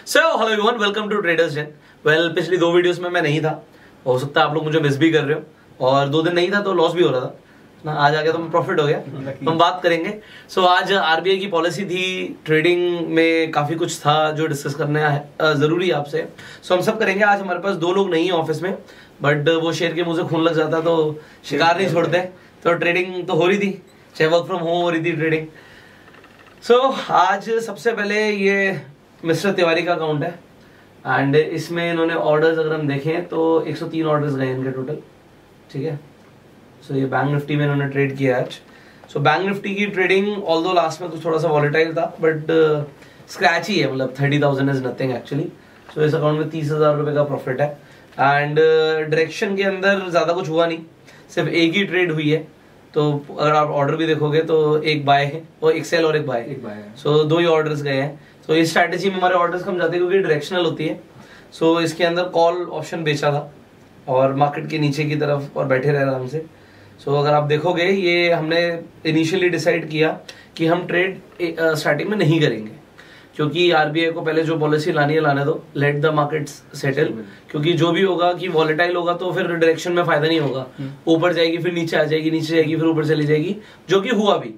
So hello everyone, welcome to traders den. Well, पिछली 2 videos में मैं नहीं था, हो सकता है आप लोग मुझे मिस भी कर रहे हो, और 2 दिन नहीं था तो लॉस भी हो रहा था ना। आज आ गया तो मैं प्रॉफिट हो गया। हम बात करेंगे। सो आज आरबीआई की पॉलिसी थी, ट्रेडिंग में काफी कुछ था जो डिस्कस करना है जरूरी है आपसे। सो हम सब करेंगे। आज हमारे पास 2 लोग नहीं है ऑफिस में, बट वो शेर के मुंह से खून लग जाता तो शिकार नहीं छोड़ते। तो ट्रेडिंग तो हो रही थी, चाहे वर्क फ्रॉम होम हो रही थी ट्रेडिंग। सो आज सबसे पहले ये मिस्टर तिवारी का अकाउंट है, एंड इसमें इन्होंने ऑर्डर्स अगर हम देखें तो 103 ऑर्डर्स गए इनके टोटल। ठीक है। सो ये बैंक निफ्टी में इन्होंने ट्रेड किया आज। सो बैंक निफ्टी की ट्रेडिंग ऑल्दो लास्ट में तो थोड़ा सा वॉलेटाइल था, बट स्क्रैच ही है, मतलब 30,000 इज नथिंग एक्चुअली। सो इस अकाउंट में 30,000 रुपए का प्रॉफिट है, एंड डायरेक्शन के अंदर ज्यादा कुछ हुआ नहीं, सिर्फ एक ही ट्रेड हुई है। तो अगर आप ऑर्डर भी देखोगे तो एक बाय है और एक सेल और एक बाय है। सो 2 ही ऑर्डर्स गए हैं। तो इस स्ट्रैटेजी में हमारे ऑर्डर्स कम जाते हैं क्योंकि डायरेक्शनल होती है। सो इसके अंदर कॉल ऑप्शन बेचा था और मार्केट के नीचे की तरफ और बैठे रहे आराम से। सो अगर आप देखोगे, ये हमने इनिशियली डिसाइड किया कि हम ट्रेड स्टार्टिंग में नहीं करेंगे, क्योंकि आरबीआई को पहले जो पॉलिसी लानी है लाने दो, लेट द मार्केट्स सेटल। क्योंकि जो भी होगा कि वॉलेटाइल होगा तो फिर डायरेक्शन में फायदा नहीं होगा। ऊपर जाएगी फिर नीचे आ जाएगी, नीचे जाएगी फिर ऊपर चली जाएगी, जो कि हुआ भी।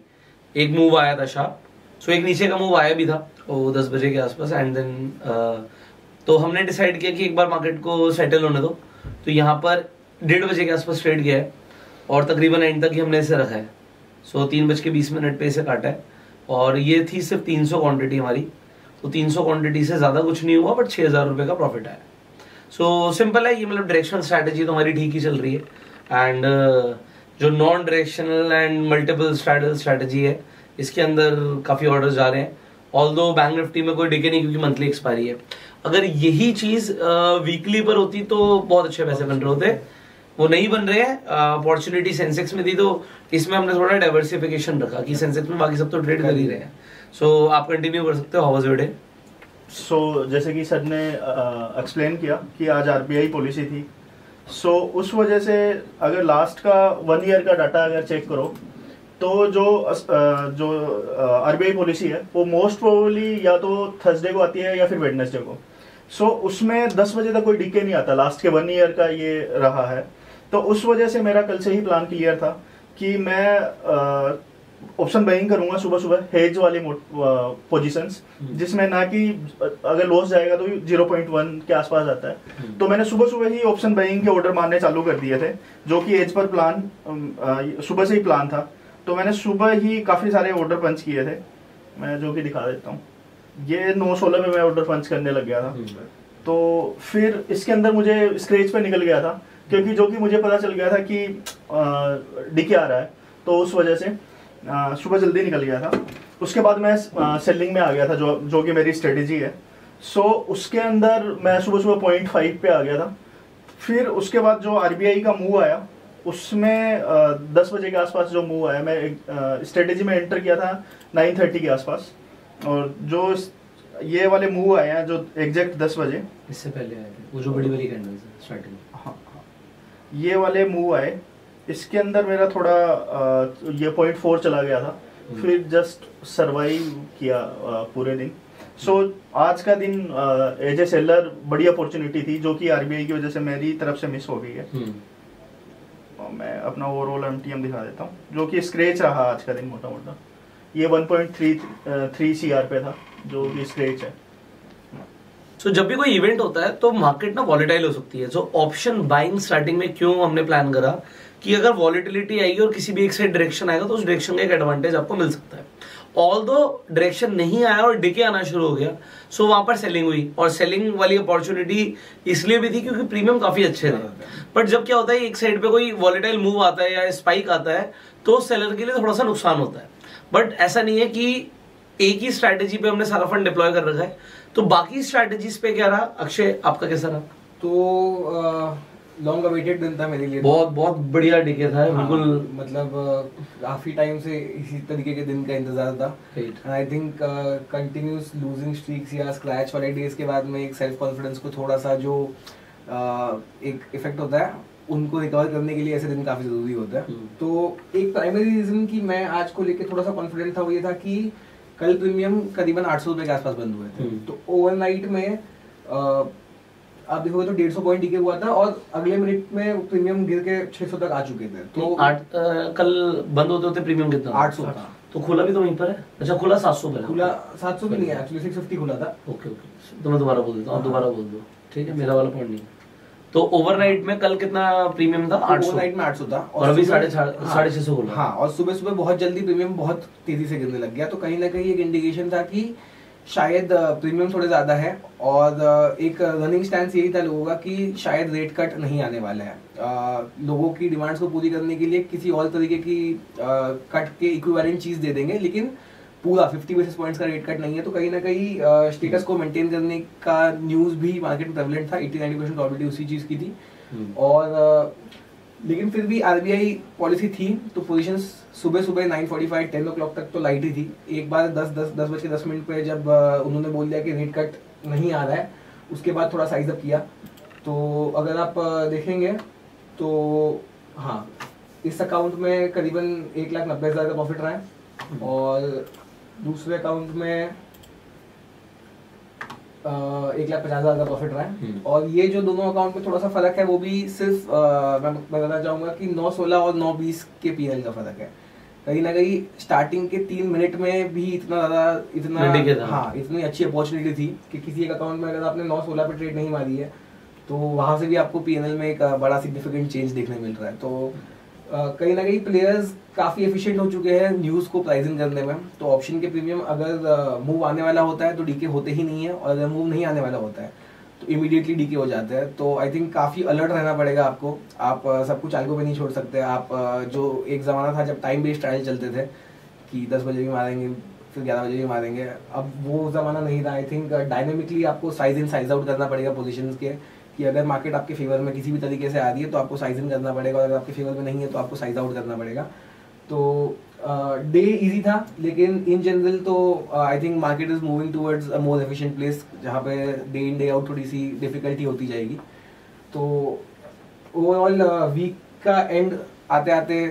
एक मूव आया था शार्प, सो एक नीचे का मूव आया भी था वो 10 बजे के आसपास, एंड देन तो हमने डिसाइड किया कि एक बार मार्केट को सेटल होने दो। तो यहाँ पर 1:30 बजे के आसपास ट्रेड गया है और तकरीबन एंड तक ही हमने इसे रखा है। सो 3:20 पे इसे काटा है, और ये थी सिर्फ 300 क्वांटिटी हमारी। तो 300 क्वांटिटी से ज्यादा कुछ नहीं हुआ, बट 6,000 रुपए का प्रॉफिट आया। सो सिंपल है ये, मतलब डायरेक्शनल स्ट्रैटेजी तो हमारी ठीक ही चल रही है। एंड जो non directional and multiple strategy है, इसके अंदर काफी ऑर्डर जा रहे हैं। ऑल्दो बैंक निफ्टी में कोई डिके नहीं, क्योंकि मंथली एक्सपायरी है। अगर यही चीज वीकली पर होती तो बहुत अच्छे पैसे बन रहे होते, वो नहीं बन रहे हैं। अपॉर्चुनिटी सेंसेक्स में थी, तो इसमें हमने थोड़ा डाइवर्सिफिकेशन रखा कि सेंसेक्स में बाकी सब तो ट्रेड कर ही रहे हैं। सो आप कंटिन्यू कर सकते हो। How was your day? So जैसे कि सर ने एक्सप्लेन किया कि आज आरबीआई पॉलिसी थी, सो उस वजह से अगर लास्ट का 1 ईयर का डाटा अगर चेक करो तो जो आरबीआई पॉलिसी है वो मोस्ट प्रोबेबली या तो थर्सडे को आती है या फिर वेडनेसडे को। सो उसमें 10 बजे तक कोई डीके नहीं आता, लास्ट के 1 ईयर का ये रहा है। तो उस वजह से मेरा कल से ही प्लान क्लियर था कि मैं ऑप्शन बाइंग करूंगा सुबह सुबह, हेज वाली पोजीशंस, जिसमें ना कि अगर लॉस जाएगा तो 0.1 के आसपास आता है। तो मैंने सुबह सुबह ही ऑप्शन बाइंग के ऑर्डर मारने चालू कर दिए थे, जो कि एज पर प्लान सुबह से ही प्लान था। तो मैंने सुबह ही काफी सारे ऑर्डर पंच किए थे, मैं जो कि दिखा देता हूँ। ये 9:16 में मैं ऑर्डर पंच करने लग गया था। तो फिर इसके अंदर मुझे स्क्रेच पे निकल गया था, क्योंकि जो कि मुझे पता चल गया था कि डीके आ रहा है, तो उस वजह से सुबह जल्दी निकल गया था। उसके बाद मैं सेलिंग में आ गया था, जो कि मेरी स्ट्रेटेजी है। सो उसके अंदर मैं सुबह सुबह 0.5 पे आ गया था। फिर उसके बाद जो आरबीआई का मूव आया, उसमें 10 बजे के आसपास जो मूव आया, मैं स्ट्रेटेजी में एंटर किया था 9:30 के आसपास। और जो ये वाले मूव आए हैं जो एग्जैक्ट 10 बजे, इससे पहले आए थे वो जो बड़ी बड़ी कैंडल्स है स्टार्टिंग में। हाँ, ये वाले मूव आए। इसके अंदर मेरा थोड़ा ये 0.4 चला गया था, फिर जस्ट सरवाइव किया पूरे दिन। सो आज का दिन एज ए सेलर बड़ी अपॉर्चुनिटी थी, जो कि आरबीआई की वजह से मेरी तरफ से मिस हो गई है। मैं अपना ओवरऑल एमटीएम दिखा देता हूँ, जो कि स्क्रैच रहा आज का दिन मोटा मोटा। ये 1.33 सीआर पे था, जो कि स्क्रैच है। सो जब भी कोई इवेंट होता है तो मार्केट ना वॉलेटाइल हो सकती है। सो ऑप्शन बाइंग स्टार्टिंग में क्यों हमने प्लान करा कि अगर वॉलेटिलिटी आएगी और किसी भी एक साइड डायरेक्शन आएगा तो उस डायरेक्शन का एक एडवांटेज आपको मिल सकता है। ऑल्दो डायरेक्शन नहीं आया और डिके आना शुरू हो गया, सो वहां पर सेलिंग हुई। और सेलिंग वाली अपॉर्चुनिटी इसलिए भी थी क्योंकि प्रीमियम काफी अच्छे थे। बट जब क्या होता है, एक साइड पे कोई वॉलेटाइल मूव आता है या स्पाइक आता है तो सेलर के लिए थोड़ा सा नुकसान होता है। बट ऐसा नहीं है कि एक ही स्ट्रैटेजी पे हमने सारा फंड डिप्लॉय कर रखा है। तो बाकी स्ट्रैटेजीज पे क्या रहा? अक्षय, आपका कैसा रहा? तो लॉन्ग अवेटेड दिन था मेरे लिए। बहुत बहुत बढ़िया डिके था। हाँ, बिल्कुल, मतलब काफी टाइम से इसी तरीके के दिन का इंतजार था। And I think continuous losing streaks या स्क्रैच वाले डेज के बाद में एक सेल्फ कॉन्फिडेंस को थोड़ा सा जो एक इफेक्ट होता है, उनको रिकवर करने के लिए ऐसे दिन काफी जरूरी होता है। तो एक प्राइमरी रीजन कि मैं आज को लेके थोड़ा सा कॉन्फिडेंट था वो ये था कि कल प्रीमियम करीबन 800 रुपए के आसपास बंद हुए थे। तो ओवरनाइट में आप देखोगे तो 150 पॉइंट डीके हुआ था और अगले मिनट में प्रीमियम गिर के 600 तक आ चुके थे। तो कल बंद होते होते प्रीमियम कितना? 800 था। तो खुला भी तो वहीं पर है? अच्छा, खुला 700 पर है। खुला 700 भी नहीं है एक्चुअली, 650 खुला था। ओके ओके, तो मैं दोबारा बोल देता हूँ, आप दोबारा बोल दो, ठीक है, मेरा वाला पॉइंट नहीं। तो ओवरनाइट में कल कितना प्रीमियम था? 800। ओवरनाइट में 800 था और अभी 650 खुला। हाँ, और सुबह सुबह बहुत जल्दी प्रीमियम बहुत तेजी से गिरने लग गया। तो कहीं ना कहीं एक इंडिकेशन था कि शायद प्रीमियम थोड़े ज्यादा है, और एक रनिंग स्टैंस यही था लोगों का कि शायद रेट कट नहीं आने वाला है। लोगों की डिमांड्स को पूरी करने के लिए किसी और तरीके की कट के इक्विवेलेंट चीज दे देंगे, लेकिन पूरा 50 बेसिस पॉइंट्स का रेट कट नहीं है। तो कहीं ना कहीं स्टेटस को मेंटेन करने का न्यूज भी मार्केट में प्रेवलेंट था। 80-90% प्रोबेबिलिटी उसी चीज की थी। और लेकिन फिर भी आरबीआई पॉलिसी थी, तो पोजीशंस सुबह सुबह 9:45 10 o'clock तक तो लाइट ही थी। एक बार 10:10 पे जब उन्होंने बोल दिया कि रेट कट नहीं आ रहा है, उसके बाद थोड़ा साइज अप किया। तो अगर आप देखेंगे तो हाँ, इस अकाउंट में करीबन 1,90,000 का प्रॉफिट रहा है, और दूसरे अकाउंट में 1,50,000 का प्रॉफिट रहा है। और ये जो दोनों अकाउंट में थोड़ा सा फर्क है, वो भी सिर्फ मैं बताना चाहूंगा कि 9:16 और 9:20 के पीएल का फर्क है। कहीं ना कहीं स्टार्टिंग के 3 मिनट में भी इतनी अच्छी अपॉर्चुनिटी थी कि किसी एक अकाउंट में अगर आपने 9:16 पे ट्रेड नहीं मारी है, तो वहां से भी आपको पीएनएल में एक बड़ा सिग्निफिकेंट चेंज देखने मिल रहा है। तो कहीं ना कहीं प्लेयर्स काफी एफिशिएंट हो चुके हैं न्यूज को प्राइसिंग करने में। तो ऑप्शन के प्रीमियम अगर मूव आने वाला होता है तो डीके होते ही नहीं है, और अगर मूव नहीं आने वाला होता है तो इमीडिएटली डीके हो जाते हैं। तो आई थिंक काफी अलर्ट रहना पड़ेगा आपको। आप सब कुछ आल्गो पे नहीं छोड़ सकते। आप जो एक जमाना था जब टाइम बेस्ड ट्रायल चलते थे कि 10 बजे भी मारेंगे, फिर 11 बजे भी मारेंगे, अब वो जमाना नहीं था। आई थिंक डायनेमिकली आपको साइज इन साइज आउट करना पड़ेगा पोजीशंस के, कि अगर मार्केट आपके फेवर में किसी भी तरीके से आ रही है तो आपको साइज इन करना पड़ेगा, और अगर आपके फेवर में नहीं है तो आपको साइज आउट करना पड़ेगा। तो डे इजी था, लेकिन इन जनरल तो I think market is moving towards a more efficient place, जहाँ पे डे इन डे आउट थोड़ी सी डिफिकल्टी होती जाएगी। तो ओवरऑल वीक का एंड आते आते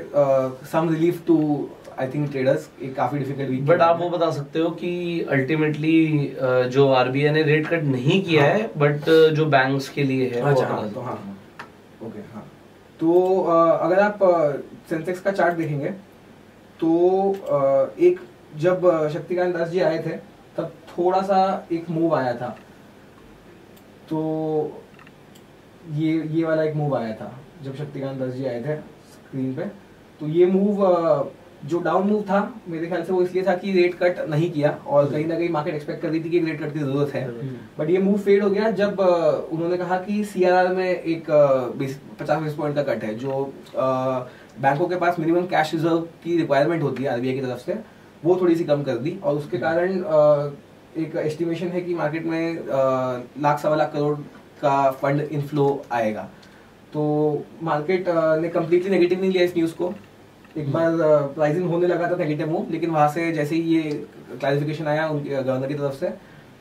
some relief too I think traders, एक काफी डिफिकल्ट वीक। बट आप वो बता सकते हो कि अल्टीमेटली जो आरबीआई ने रेट कट नहीं किया है, बट जो बैंक्स के लिए है। अच्छा, तो हाँ, ओके, हाँ। तो अगर आप सेंसेक्स का चार्ट देखेंगे तो एक जब शक्तिकांत दास जी आए थे तब थोड़ा सा एक मूव आया था। तो ये वाला एक मूव आया था जब शक्तिकांत दास जी आए थे स्क्रीन पे। तो ये मूव जो डाउन मूव था, मेरे ख्याल से वो इसलिए था कि रेट कट नहीं किया, और कहीं ना कहीं मार्केट एक्सपेक्ट कर रही थी कि रेट कट की जरूरत है। बट ये मूव फेड हो गया जब उन्होंने कहा कि सीआरआर में एक 50 बेसिस पॉइंट का कट है, जो बैंकों के पास मिनिमम कैश रिजर्व की रिक्वायरमेंट होती है आरबीआई की तरफ से, वो थोड़ी सी कम कर दी। और उसके कारण एक एस्टिमेशन है कि मार्केट में 1,00,000-1.25 करोड़ का फंड इनफ्लो आएगा। तो मार्केट ने कम्प्लीटली नेगेटिव नहीं लिया इस न्यूज को। एक बार प्राइसिंग होने लगा था नेगेटिव मूव, लेकिन वहां से जैसे ही ये क्लैरिफिकेशन आया उनके गवर्नर की तरफ से,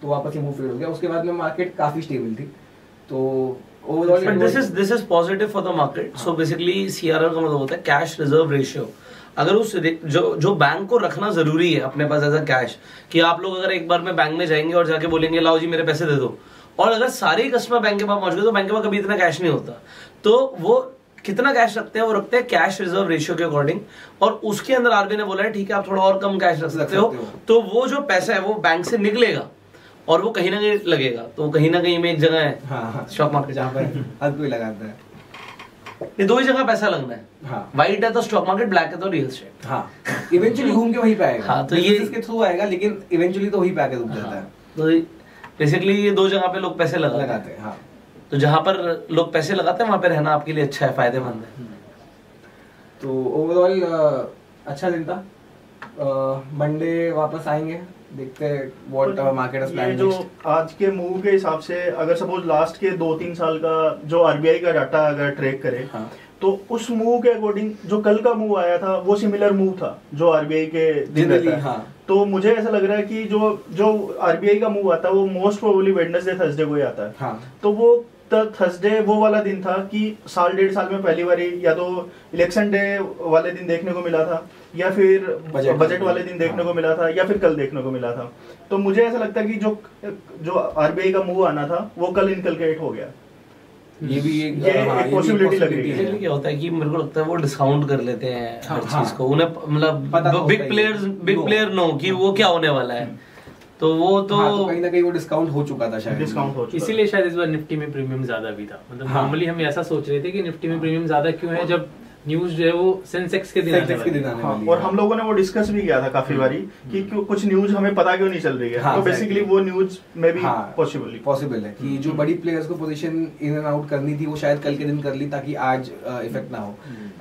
तो वापस ये मूव फेड हो गया। उसके बाद में मार्केट काफी स्टेबल थी। तो overall this is positive for the market. So basically CRR का मतलब होता है कैश रिजर्व रेशियो। अगर उस जो बैंक को रखना जरूरी है अपने पास एज अ कैश, कि आप लोग अगर एक बार में बैंक में जाएंगे और जाके बोलेंगे लाओ जी मेरे पैसे दे दो, और अगर सारे कस्टमर बैंक के पास पहुंच गए तो बैंक के पास कभी इतना कैश नहीं होता। तो वो कितना कैश रखते हैं, वो रखते हैं कैश रिजर्व रेशियो के अकॉर्डिंग, और उसके अंदर आरबीआई ने बोला है ठीक है आप थोड़ा और कम कैश रख सकते हो। तो वो जो पैसा है वो बैंक से निकलेगा और वो कहीं ना कहीं लगेगा। तो कहीं ना कहीं में एक जगह है स्टॉक मार्केट जहाँ पर हर कोई लगाता है। ये दो ही जगह पैसा लगना है। हाँ, व्हाइट है तो स्टॉक मार्केट, ब्लैक है तो रियल एस्टेट। हाँ, इवेंचुअली घूम के वहीं पे आएगा। हाँ, तो ये इसके थ्रू आएगा, लेकिन इवेंचुअली तो वहीं पे आके रुक जाता है। तो बेसिकली ये दो जगह पे लोग पैसे लगाते हैं। हाँ, तो जहां पर लोग पैसे लगाते हैं वहां पे रहना आपके लिए अच्छा है, फायदेमंद है। तो ओवरऑल अच्छा दिन था। मंडे वापस आएंगे, देखते हैं व्हाट मार्केट इज प्लानिंग। जो आज के मूव के हिसाब से अगर सपोज लास्ट के 2-3 साल का जो आरबीआई का डाटा अगर ट्रैक करे, हाँ, तो उस मूव के अकॉर्डिंग जो कल का मूव आया था वो सिमिलर मूव था जो आरबीआई के दिन रहता है। हाँ, तो मुझे ऐसा लग रहा है कि जो आरबीआई का मूव आता है वो मोस्ट प्रोबेबली वेडनेसडे थर्सडे को ही आता है। हाँ, तो वो थर्सडे वो वाला दिन था कि 1.5 साल में पहली बार या तो इलेक्शन डे वाले दिन देखने को मिला था, या फिर बजट वाले दिन देखने को मिला था, या फिर कल देखने को मिला था। तो मुझे ऐसा लगता है कि जो आरबीआई का मूव आना था वो कल इनकलकेट हो गया। ये भी एक पॉसिबिलिटी लग रही है। क्या होता है कि मेरे को लगता है वो डिस्काउंट कर लेते हैं हर चीज को, उन्हें मतलब बिग प्लेयर नो कि वो क्या होने वाला है, तो वो तो कहीं ना कहीं वो डिस्काउंट हो चुका था शायद, डिस्काउंट हो चुका, इसीलिए शायद इस बार निफ्टी में प्रीमियम ज्यादा भी था। मतलब नॉर्मली हम ऐसा सोच रहे थे कि निफ्टी में प्रीमियम ज्यादा क्यों है, जब न्यूज जो है वो सेंसेक्स के दिन आने वाली है। और हम लोगों ने वो डिस्कस भी किया था काफी बारी कि कुछ न्यूज हमें पता क्यों नहीं चल रही है। तो बेसिकली वो न्यूज में भी पॉसिबल है कि जो बड़ी प्लेयर्स को पोजीशन इन एंड आउट करनी थी वो शायद कल के दिन कर ली ताकि आज इफेक्ट ना हो।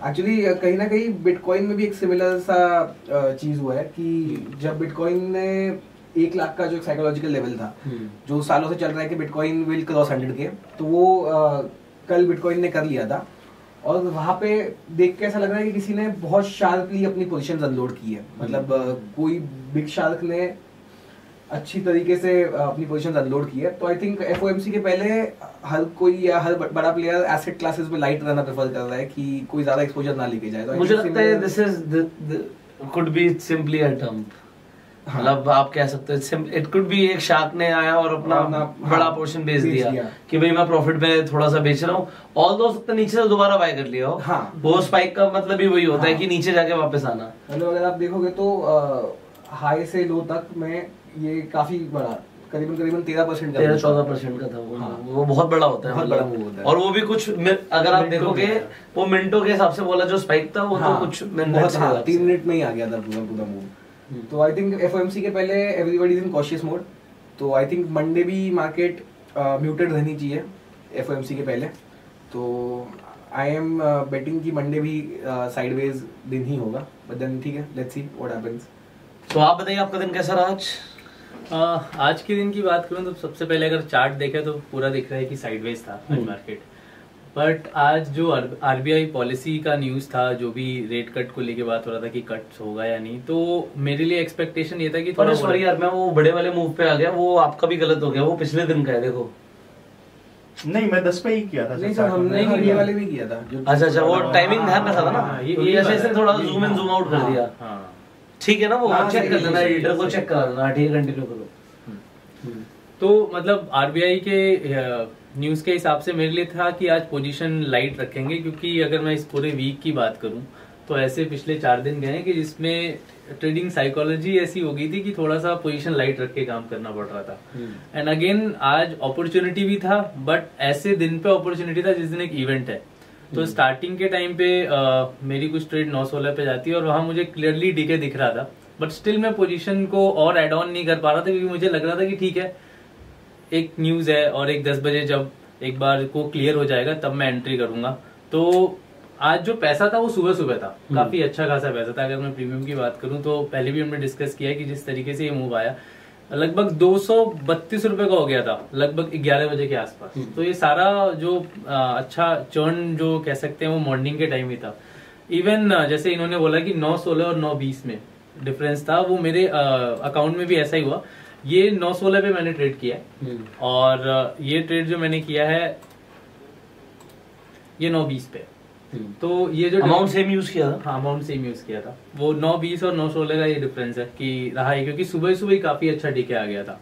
एक्चुअली कहीं ना कहीं बिटकॉइन में भी एक सिमिलर सा चीज हुआ है कि जब बिटकॉइन ने 1 लाख का जो साइकोलॉजिकल लेवल था जो सालों से चल रहा है कि बिटकॉइन विल क्रॉस 100K, तो वो कल बिटकॉइन ने कर लिया था। और वहां पे देख के ऐसा लग रहा है कि किसी ने बहुत शार्पली अपनी पोजीशंस अनलोड की है। मतलब कोई बिग शार्क ने अच्छी तरीके से अपनी पोजीशंस अनलोड की है। तो आई थिंक एफओएमसी के पहले हर कोई या हर बड़ा प्लेयर एसेट क्लासेस में लाइट रहना प्रेफर कर रहा है कि कोई ज्यादा एक्सपोजर ना लेके जाए। तो मुझे लगता है this is could be simply a term, मतलब आप कह सकते हैं इट कुड बी एक शार्क ने आया और अपना बड़ा पोर्शन बेच दिया कि भाई मैं प्रॉफिट में थोड़ा सा बेच रहा हूँ, ऑल दो सकते नीचे से दोबारा बाय कर लिया हो। वो स्पाइक का मतलब भी वही होता है कि नीचे जाके वापस आना। मतलब अगर आप देखोगे तो हाई से लो तक में ये काफी बड़ा करीबन 13% 13-14% का था वो। वो बहुत बड़ा होता है, बहुत बड़ा मूव होता है। और वो भी कुछ अगर आप देखोगे वो मिनटों के हिसाब से बोला जो स्पाइक था वो तो कुछ 3 मिनट में ही आ गया था पूरा मूव। तो आई थिंक एफओएमसी के पहले everybody is in cautious mode. तो आई थिंक मंडे भी मार्केट म्यूटेड रहनी चाहिए एफओएमसी के पहले। तो आई एम बेटिंग कि मंडे भी साइडवेज दिन ही होगा, बट देन ठीक है, लेट्स सी व्हाट हैपेंस। तो आप बताइए आपका दिन कैसा रहा आज? आज के दिन की बात करूं तो सबसे पहले अगर चार्ट देखें तो पूरा दिख रहा है कि साइडवेज था आज मार्केट। बट आज जो आरबीआई पॉलिसी का न्यूज था, जो भी रेट कट को लेके बात हो रहा था कि कट होगा या नहीं, तो मेरे लिए एक्सपेक्टेशन ये था कि थोड़ा सॉरी यार मैं वो बड़े वाले मूव पे आ गया, वो आपका भी गलत हो गया, वो पिछले दिन का है देखो। नहीं मैं 10 पे ही किया था। नहीं सर हमने ये वाले भी किया था। अच्छा वो टाइमिंग ध्यान रखा था ना, ये ऐसे थोड़ा जूम इन जूम आउट कर दिया। ठीक है ना, वो चेक कर लेना, एडिटर को चेक कर लेना। ठीक है कंटिन्यू करो। तो मतलब आरबीआई के न्यूज के हिसाब से मेरे लिए था कि आज पोजीशन लाइट रखेंगे, क्योंकि अगर मैं इस पूरे वीक की बात करूं तो ऐसे पिछले 4 दिन गए कि जिसमें ट्रेडिंग साइकोलॉजी ऐसी हो गई थी कि थोड़ा सा पोजीशन लाइट रख के काम करना पड़ रहा था। एंड अगेन आज अपॉर्चुनिटी भी था, बट ऐसे दिन पे अपॉर्चुनिटी था जिस दिन एक इवेंट है। तो स्टार्टिंग के टाइम पे मेरी कुछ ट्रेड 9-16 पे जाती है और वहां मुझे क्लियरली डीके दिख रहा था, बट स्टिल मैं पोजीशन को और एड ऑन नहीं कर पा रहा था, क्योंकि मुझे लग रहा था कि ठीक है एक न्यूज है और एक 10 बजे जब एक बार को क्लियर हो जाएगा तब मैं एंट्री करूंगा। तो आज जो पैसा था वो सुबह सुबह था, काफी अच्छा खासा पैसा था। अगर मैं प्रीमियम की बात करूं तो पहले भी हमने डिस्कस किया कि जिस तरीके से ये मूव आया लगभग 232 रुपए का हो गया था लगभग 11 बजे के आसपास। तो ये सारा जो अच्छा चर्न जो कह सकते हैं वो मॉर्निंग के टाइम ही था। इवन जैसे इन्होंने बोला कि 9-16 और 9-20 में डिफरेंस था, वो मेरे अकाउंट में भी ऐसा ही हुआ। ये 9-16 पे मैंने ट्रेड किया है और ये ट्रेड जो मैंने किया है ये 9-20 पे। तो ये जो अमाउंट सेम यूज किया था। हाँ अमाउंट सेम यूज किया था। वो 9-20 और 9-16 का ये डिफरेंस है कि रहा है, क्योंकि सुबह सुबह ही काफी अच्छा डीके आ गया था।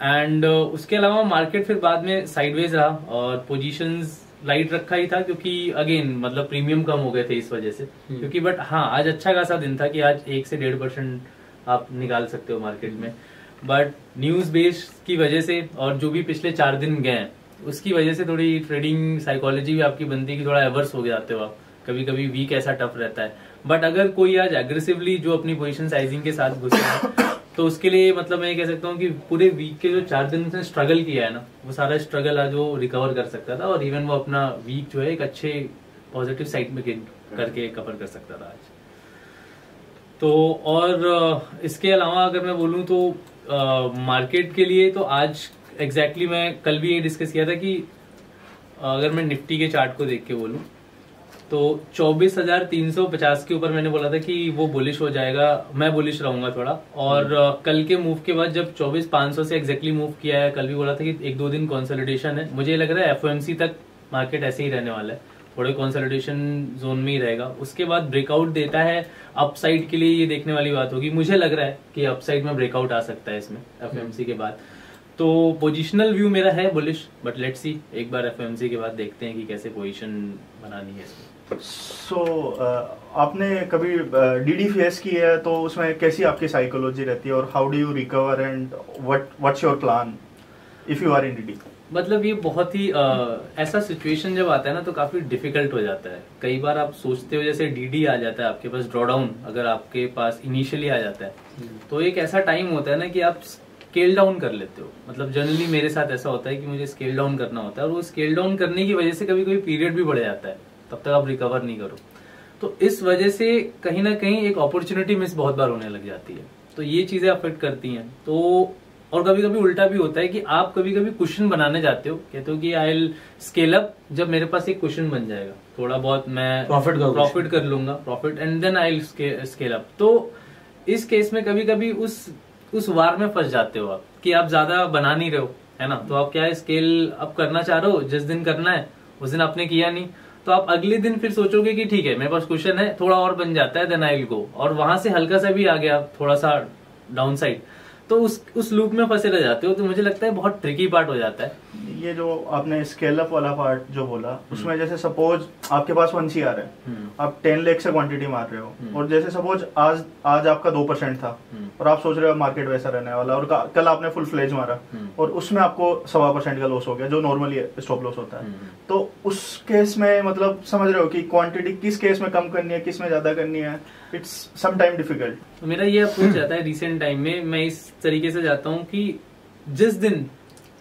एंड उसके अलावा मार्केट फिर बाद में साइडवेज रहा और पोजीशंस लाइट रखा ही था, क्योंकि अगेन मतलब प्रीमियम कम हो गए थे इस वजह से। क्योंकि बट हाँ आज अच्छा खासा दिन था कि आज 1 से 1.5% आप निकाल सकते हो मार्केट में। बट न्यूज बेस की वजह से और जो भी पिछले 4 दिन गए उसकी वजह से थोड़ी ट्रेडिंग साइकोलॉजी भी आपकी बनती है कि थोड़ा एवर्स हो जाते हो आप, कभी कभी वीक ऐसा टफ रहता है। बट अगर कोई आज एग्रेसिवली जो अपनी पोजीशन साइजिंग के साथ घुसे है तो उसके लिए मतलब मैं कह सकता हूँ कि पूरे वीक के जो 4 दिन से स्ट्रगल किया है ना, वो सारा स्ट्रगल आज वो रिकवर कर सकता था और इवन वो अपना वीक जो है एक अच्छे पॉजिटिव साइड में गेन करके कवर कर सकता था आज। तो और इसके अलावा अगर मैं बोलूँ तो मार्केट के लिए तो आज एग्जैक्टली मैं कल भी ये डिस्कस किया था कि अगर मैं निफ्टी के चार्ट को देख के बोलूं तो 24,350 के ऊपर मैंने बोला था कि वो बुलिश हो जाएगा, मैं बुलिश रहूंगा थोड़ा। और कल के मूव के बाद जब 24,500 से एग्जैक्टली मूव किया है, कल भी बोला था कि 1-2 दिन कंसोलिडेशन है। मुझे लग रहा है एफओएमसी तक मार्केट ऐसे ही रहने वाला है, थोड़े कंसोलिडेशन जोन में ही रहेगा, उसके बाद ब्रेकआउट देता है अपसाइड के लिए, ये देखने वाली बात होगी। मुझे लग रहा है कि अपसाइड में ब्रेकआउट आ सकता है इसमें एफएमसी के बाद। तो पोजिशनल व्यू मेरा है बुलिश, बट लेट्स सी, एक बार एफएमसी के बाद देखते हैं कि कैसे पोजीशन बनानी है इसमें। आपने कभी डीडी फेस की है तो उसमें कैसी आपकी साइकोलॉजी रहती है, और how do you recover and what's your plan if you are in DD? मतलब ये बहुत ही ऐसा सिचुएशन जब आता है ना तो काफी डिफिकल्ट हो जाता है। कई बार आप सोचते हो जैसे डीडी आ जाता है आपके पास, ड्रॉडाउन अगर आपके पास इनिशियली आ जाता है तो एक ऐसा टाइम होता है ना कि आप स्केल डाउन कर लेते हो। मतलब जनरली मेरे साथ ऐसा होता है कि मुझे स्केल डाउन करना होता है, और वो स्केल डाउन करने की वजह से कभी कभी पीरियड भी बढ़ जाता है, तब तक आप रिकवर नहीं करो। तो इस वजह से कहीं ना कहीं एक अपॉर्चुनिटी मिस बहुत बार होने लग जाती है, तो ये चीजें अफेक्ट करती हैं। तो और कभी कभी उल्टा भी होता है कि आप कभी कभी क्वेश्चन बनाने जाते हो, कहते हो कि आई विल स्केल अप, जब मेरे पास एक क्वेश्चन बन जाएगा थोड़ा बहुत मैं प्रॉफिट कर लूंगा, profit and then I will scale up. तो इस केस में कभी कभी उस वार में फंस जाते हो आप कि आप ज्यादा बना नहीं रहे हो, है ना। तो आप क्या है, स्केल अप करना चाह रहे हो, जिस दिन करना है उस दिन आपने किया नहीं, तो आप अगले दिन फिर सोचोगे कि ठीक है मेरे पास क्वेश्चन है, थोड़ा और बन जाता है, देन आई विल गो, और वहां से हल्का सा भी आ गया थोड़ा सा डाउन साइड, तो उस लूप में फंसे रह जाते हो। तो मुझे लगता है बहुत ट्रिकी पार्ट हो जाता है ये जो आपने स्केल अप वाला पार्ट जो बोला, उसमें जैसे सपोज आपके पास 1 CR है, आप 10 लाख से क्वांटिटी मार रहे हो, और जैसे सपोज आज आपका 2% था और आप सोच रहे हो मार्केट वैसा रहने वाला, और कल आपने फुल फ्लेज मारा और उसमें आपको 1.25% का लॉस हो गया जो नॉर्मली स्टॉप लॉस होता है। तो उस केस में मतलब समझ रहे हो कि क्वांटिटी किस केस में कम करनी है, किस में ज्यादा करनी है, इट्स सम टाइम डिफिकल्ट। तो मेरा ये अप्रोच रहता है रिसेंट टाइम में, मैं इस तरीके से जाता हूँ कि जिस दिन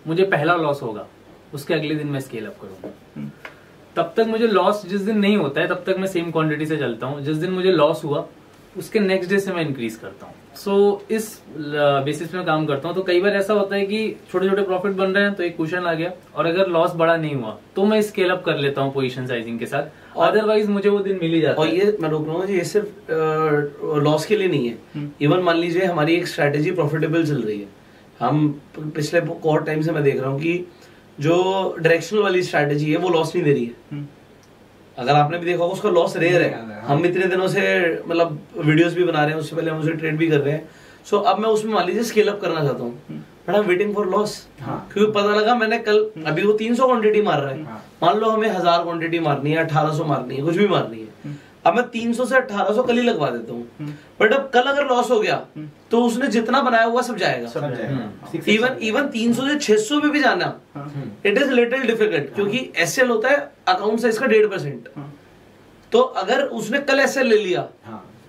मुझे पहला लॉस होगा उसके अगले दिन मैं स्केल अप करूंगा। तब तक मुझे लॉस जिस दिन नहीं होता है तब तक मैं सेम क्वांटिटी से चलता हूँ, जिस दिन मुझे लॉस हुआ उसके नेक्स्ट डे से मैं इंक्रीज करता हूँ। सो इस बेसिस में काम करता हूँ। तो कई बार ऐसा होता है कि छोटे छोटे प्रॉफिट बन रहे हैं तो एक क्वेश्चन आ गया, और अगर लॉस बड़ा नहीं हुआ तो मैं स्केल अप कर लेता हूँ पोजीशन साइजिंग के साथ, अदरवाइज मुझे वो दिन मिल ही जाता है। और ये मैं रोक रहा हूँ, ये सिर्फ लॉस के लिए नहीं है। इवन मान लीजिए हमारी एक स्ट्रैटेजी प्रॉफिटेबल चल रही है, हम पिछले बहुत टाइम से मैं देख रहा हूँ कि जो डायरेक्शनल वाली स्ट्रैटेजी है वो लॉस नहीं दे रही है। अगर आपने भी देखा होगा उसका लॉस रेयर है। हम इतने दिनों से मतलब वीडियोस भी बना रहे हैं, उससे पहले हम उसे ट्रेड भी कर रहे हैं। सो अब मैं उसमें मान लीजिए स्केल अप करना चाहता हूँ, but I am waiting for loss, क्योंकि पता लगा मैंने कल अभी वो 300 क्वांटिटी मार रहा है, मान लो हमें 1000 क्वांटिटी मारनी है, 1800 मारनी है, कुछ भी मारनी है, अब मैं 300 से 1800 कल ही लगवा देता हूँ, बट अब कल अगर लॉस हो गया तो उसने जितना बनाया हुआ सब जाएगा। इवन 300 से 600 में भी जाना इट इज लिटिल डिफिकल्ट, क्योंकि एसएल होता है अकाउंट साइज का 1.5%। तो अगर उसने कल एसएल ले लिया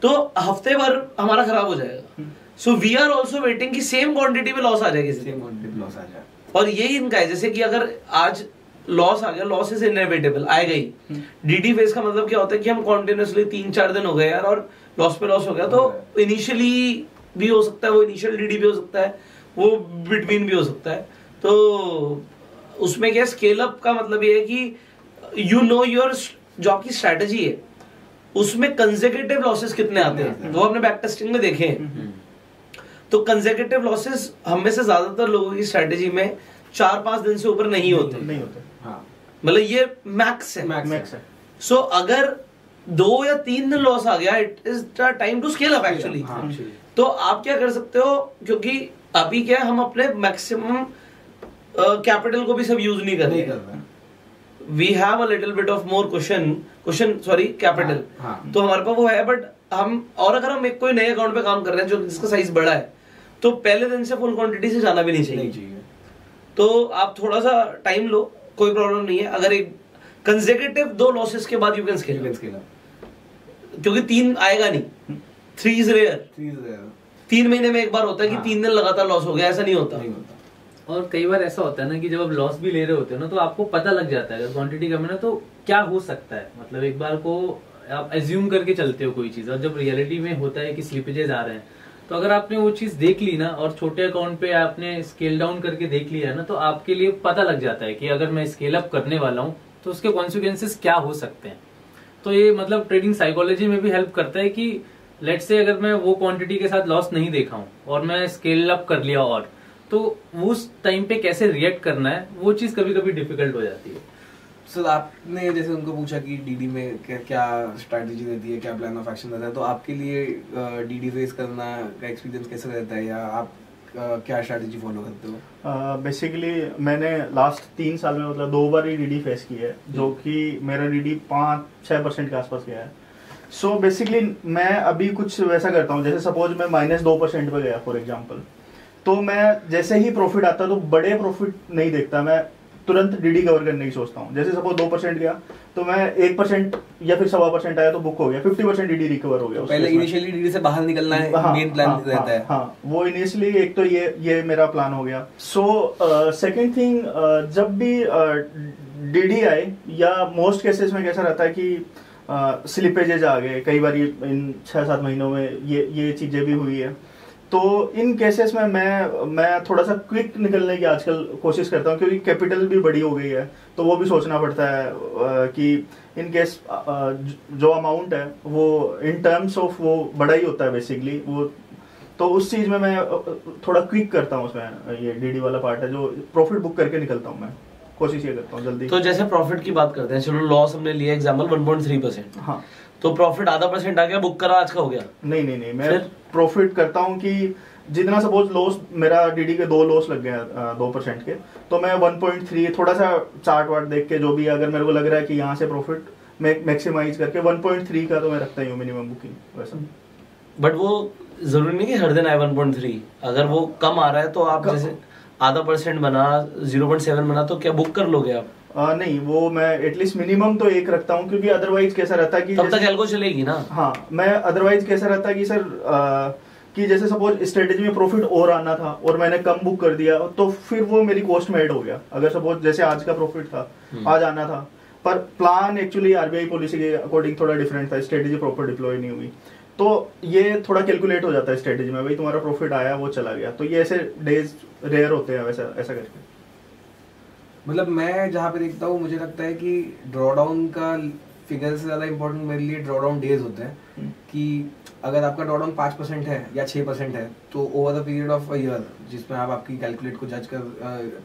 तो हफ्ते भर हमारा खराब हो जाएगा। So we are also waiting कि सेम क्वांटिटी में लॉस आ जाएगी, और यही इनका है। जैसे कि अगर आज लॉस आ गया, लॉस इज इनएविटेबल, आएगा ही। डीडी फेज का मतलब क्या होता है कि हम कॉन्टिन्यूसली 3-4 दिन हो गए यार और लॉस पे लॉस हो गया, तो इनिशियली भी हो सकता है, वो इनिशियल डीडी भी हो सकता है, वो बिटवीन भी हो सकता है। तो उसमें क्या स्केल अप का मतलब ये है कि यू नो योर जो आपकी स्ट्रैटेजी है उसमें कंसेक्यूटिव लॉसेस कितने आते हैं, वो आपने बैक टेस्टिंग में देखे हैं। तो कंसेक्यूटिव लॉसेस हम में से ज्यादातर लोगों की स्ट्रैटेजी में 4-5 दिन से ऊपर नहीं होते। मतलब ये मैक्स है। सो अगर 2 या 3 दिन लॉस आ गया, it is the time to scale up actually. तो आप क्या कर सकते हो, क्योंकि अभी क्या हम अपने मैक्सिमम कैपिटल को भी सब यूज नहीं कर रहे, we have a little bit of more capital, तो हमारे पास वो है। बट हम और अगर हम एक कोई नए अकाउंट पे काम कर रहे हैं जो जिसका साइज बड़ा है, तो पहले दिन से फुल क्वांटिटी से जाना भी नहीं चाहिए। तो आप थोड़ा सा टाइम लो, कोई प्रॉब्लम नहीं है। अगर एक कंसेक्यूटिव 2 लॉसेस के बाद यू कैन स्केल, क्योंकि 3 आएगा नहीं, 3 इज रेयर। 3 महीने में एक बार होता है कि 3 दिन लगातार लॉस हो गया, ऐसा नहीं होता। और कई बार ऐसा होता है ना कि जब आप लॉस भी ले रहे होते हो ना, तो आपको पता लग जाता है अगर क्वांटिटी कम है ना तो क्या हो सकता है। मतलब एक बार को आप एज्यूम करके चलते हो कोई चीज, और जब रियलिटी में होता है कि स्लिपेजेस आ रहे हैं, तो अगर आपने वो चीज देख ली ना और छोटे अकाउंट पे आपने स्केल डाउन करके देख लिया ना, तो आपके लिए पता लग जाता है कि अगर मैं स्केल अप करने वाला हूँ तो उसके कॉन्सिक्वेंसेस क्या हो सकते हैं। तो ये मतलब ट्रेडिंग साइकोलॉजी में भी हेल्प करता है कि लेट्स से अगर मैं वो क्वांटिटी के साथ लॉस नहीं देखा हूँ और मैं स्केल अप कर लिया, और तो उस टाइम पे कैसे रिएक्ट करना है वो चीज कभी कभी डिफिकल्ट हो जाती है। सर आपने जैसे उनको पूछा कि डीडी में क्या स्ट्रैटेजी रहती है, क्या प्लान ऑफ एक्शन रहता है, तो आपके लिए डीडी फेस करना का एक्सपीरियंस कैसे रहता है, या आप क्या स्ट्रैटेजी फॉलो करते हो? बेसिकली मैंने लास्ट 3 साल में मतलब 2 बार ही डीडी फेस की है, जो कि मेरा डीडी 5-6% के आसपास गया है। सो बेसिकली मैं अभी कुछ वैसा करता हूँ, जैसे सपोज मैं -2% पे गया फॉर एग्जांपल, तो मैं जैसे ही प्रॉफिट आता तो बड़े प्रॉफिट नहीं देखता, मैं तुरंत डीडी कवर करने की सोचता हूँ। जैसे सपोज 2% गया तो मैं 1% या फिर 1.25% आया तो बुक हो गया, 50% डीडी रिकवर हो गया। पहले इनिशियली डीडी से बाहर निकलना है, मेन प्लान रहता है। हाँ, वो इनिशियली एक तो ये मेरा प्लान हो गया। सो सेकंड थिंग, जब भी डीडी आए या मोस्ट केसेस में कैसा रहता है कि स्लिपेजेज आ गए, कई बार इन 6-7 महीनों में ये चीजें भी हुई है। तो इन केसेस में मैं थोड़ा सा क्विक निकलने की आजकल कोशिश करता हूँ, क्योंकि कैपिटल भी बड़ी हो गई है, तो वो भी सोचना पड़ता है कि इन केस जो अमाउंट है वो इन टर्म्स ऑफ वो बड़ा ही होता है बेसिकली वो, तो उस चीज में मैं थोड़ा क्विक करता हूँ उसमें। ये डीडी वाला पार्ट है जो प्रॉफिट बुक करके निकलता हूँ, मैं कोशिश ये करता हूँ जल्दी। तो जैसे प्रॉफिट की बात करते हैं, चलो लॉस हमने लिया एग्जांपल 1.3%, हाँ, तो प्रॉफिट आधा % आ गया, बुक करा आज का हो गया? नहीं, मैं प्रॉफिट करता हूँ कि जितना सपोज लॉस मेरा डीडी के 2 लॉस लग गया 2% के, तो मैं 1.3 थोड़ा सा चार्ट वार्ट देख के जो भी अगर मेरे को लग रहा है कि यहाँ से प्रॉफिट मैक्सिमाइज करके 1.3 का तो मैं रखता ही हूँ मिनिमम बुकिंग वैसा। बट वो जरूरी नहीं कि हर दिन आए 1.3, अगर वो कम आ रहा है तो आप जैसे आधा % बना 0.7 बना तो क्या बुक कर लोगे आप? नहीं, वो मैं एटलीस्ट मिनिमम तो 1 रखता हूँ, क्योंकि अदरवाइज कैसा रहता है कि तब तक एल्गो चलेगी ना। हाँ, मैं अदरवाइज कैसा रहता है कि सर कि जैसे सपोज स्ट्रेटेजी में प्रॉफिट और आना था और मैंने कम बुक कर दिया, तो फिर वो मेरी कॉस्ट में ऐड हो गया। अगर सपोज जैसे आज का प्रॉफिट था, आज आना था, पर प्लान एक्चुअली आरबीआई पॉलिसी के अकॉर्डिंग थोड़ा डिफरेंट था, स्ट्रेटेजी प्रॉपर डिप्लॉय नहीं हुई, तो ये थोड़ा कैलकुलेट हो जाता है स्ट्रेटेजी में, भाई तुम्हारा प्रॉफिट आया वो चला गया, तो ये ऐसे डेज रेयर होते हैं वैसा ऐसा करके। मतलब मैं जहाँ पे देखता हूँ, मुझे लगता है कि ड्रॉडाउन का फिगर से ज़्यादा इम्पोर्टेंट मेरे लिए ड्रॉडाउन डेज होते हैं। कि अगर आपका ड्रॉडाउन 5% है या 6% है, तो over the period of a year जिसमें आप आपकी कैलकुलेट को जज कर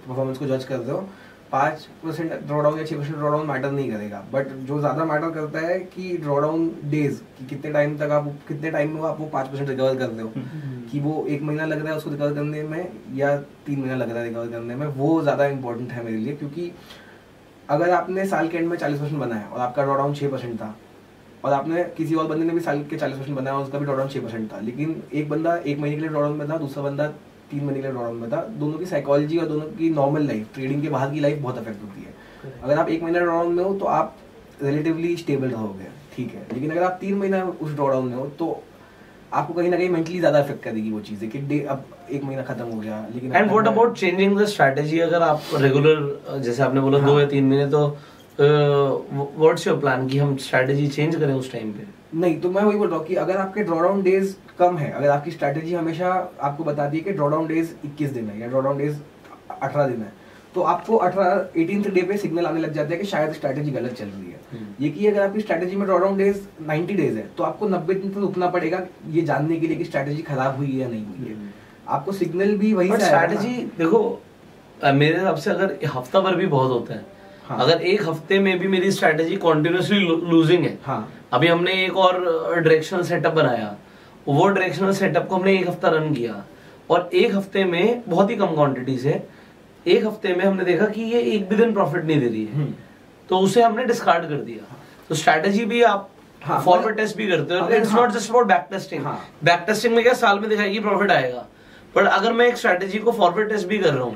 परफॉर्मेंस को जज करते हो, 5% ड्रॉडाउन या 6% ड्रॉडाउन मैटर नहीं करेगा। बट जो ज़्यादा मैटर करता है कि ड्रॉडाउन डेज, कि कितने टाइम में आप वो 5% रिकवर करते हो, कि वो 1 महीना लग रहा है उसको रिकवर करने में या 3 महीना लग रहा है रिकवर करने में, वो ज़्यादा इंपॉर्टेंट है मेरे लिए। क्योंकि अगर आपने साल के एंड में 40% बनाया और आपका ड्रॉडाउन 6% था, और आपने किसी और बंदे ने भी साल के 40% बनाया और उसका भी ड्रॉडाउन 6% था, लेकिन एक बंदा 1 महीने के लिए ड्रॉडाउन में था, दूसरा बंदा 3 महीने के लिए ड्रॉडाउन में था, दोनों की साइकोलॉजी और दोनों की नॉर्मल लाइफ, ट्रेडिंग के बाहर की लाइफ बहुत अफेक्ट होती है। अगर आप 1 महीना ड्रॉडाउन में हो तो आप रिलेटिवली स्टेबल रहोगे, ठीक है, लेकिन अगर आप 3 महीना उस ड्रॉडाउन में हो तो आपको कहीं ना कहीं मेंटली ज्यादा अफेक्ट करेगी वो चीजें कि अब 1 महीना खत्म हो गया। लेकिन and what about changing the strategy? अगर आप रेगुलर जैसे आपने बोला 2 या 3 महीने, तो व्हाट्स योर प्लान कि हम स्ट्रेटजी चेंज करें उस टाइम पे? नहीं, तो मैं वही बोल रहा हूँ कि अगर आपके ड्रॉडाउन डेज कम है, अगर आपकी स्ट्रेटजी हमेशा आपको बताती है कि ड्रॉडाउन डेज 21 दिन है या ड्रॉडाउन डेज 18 दिन है, तो आपको 18th डे पे सिग्नल आने लग जाता है कि शायद स्ट्रेटजी गलत चल रही है। ये कि अगर आपकी स्ट्रेटजी में ड्रॉडाउन डेज 90 डेज है, तो आपको 90 दिन तक रुकना पड़ेगा ये जानने के लिए कि स्ट्रेटजी खराब हुई है या नहीं हुई है। आपको सिग्नल भी वही स्ट्रेटजी देखो, मेरे हिसाब से अगर हफ्ता भर भी बहुत होता है। हाँ। अगर 1 हफ्ते में भी मेरी स्ट्रेटजी कॉन्टिन्यूसली लूजिंग है, हाँ। अभी हमने एक और डायरेक्शनल सेटअप बनाया, वो डायरेक्शनल सेटअप को हमने 1 हफ्ता रन किया और 1 हफ्ते में बहुत ही कम क्वांटिटी से 1 हफ्ते में हमने देखा कि ये 1 भी दिन प्रॉफिट नहीं दे रही है, तो उसे हमने डिस्कार्ड कर दिया। तो स्ट्रेटजी भी आप फॉरवर्ड टेस्ट भी करते हो, it's not just about back testing. Back testing में क्या साल में दिखाएगी प्रॉफिट आएगा, पर अगर मैं एक स्ट्रेटजी को फॉरवर्ड टेस्ट भी कर रहा हूँ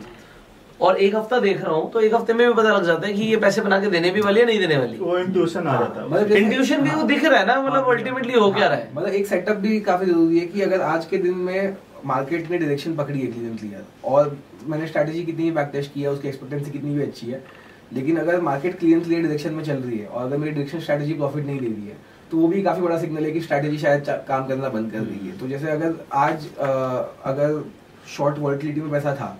और 1 हफ्ता देख रहा हूँ, तो 1 हफ्ते में भी पता लग जाता है कि ये पैसे बना के देने भी वाली है नहीं देने वाली। वो इंट्यूशन आ जाता है, मतलब इंट्यूशन भी वो दिख रहा है ना, मतलब अल्टीमेटली हो क्या रहा है। मतलब एक सेटअप भी काफी जरूरी है कि अगर आज के दिन में मार्केट ने डायरेक्शन पकड़ी है क्लियर, और मैंने स्ट्रेटजी कितनी भी बैक टेस्ट किया, उसकी एक्सपेक्टेंसी कितनी भी अच्छी है, लेकिन अगर मार्केट क्लियर डायरेक्शन में चल रही है और अगर मेरी डायरेक्शन स्ट्रेटजी प्रॉफिट नहीं दे रही है, तो वो भी काफी बड़ा सिग्नल है कि स्ट्रेटजी शायद काम करना बंद कर रही है। तो जैसे अगर आज अगर शॉर्ट वॉलेटिलिटी में पैसा था,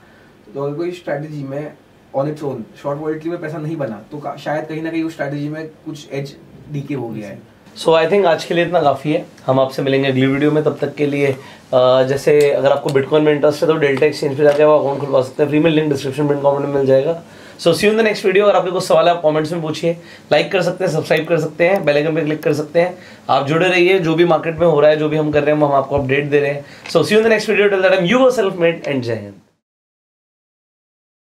तो अगर कोई स्ट्रेटजी में on its own short volatility में पैसा नहीं बना, तो शायद कहीं ना कहीं उस स्ट्रेटजी में कुछ एज डीके हो गया है। सो आई थिंक आज के लिए इतना काफी है। हम आपसे मिलेंगे अगली वीडियो में, तब तक के लिए जैसे अगर आपको बिटकॉइन में इंटरेस्ट है तो डेल्टा एक्सचेंज पे जाके आप अकाउंट खुलवा सकते हैं, फ्री में, लिंक डिस्क्रिप्शन में कमेंट में मिल जाएगा। So see you in the next video. अगर आपके कुछ सवाल है आप कमेंट्स में पूछिए, लाइक कर सकते हैं, सब्सक्राइब कर सकते हैं, बेल आइकन पे क्लिक कर सकते हैं। आप जुड़े रहिए, जो भी मार्केट में हो रहा है, जो भी हम कर रहे हैं हम आपको अपडेट दे रहे हैं। So see you in the next video, till that time you were self made and जय हिंद।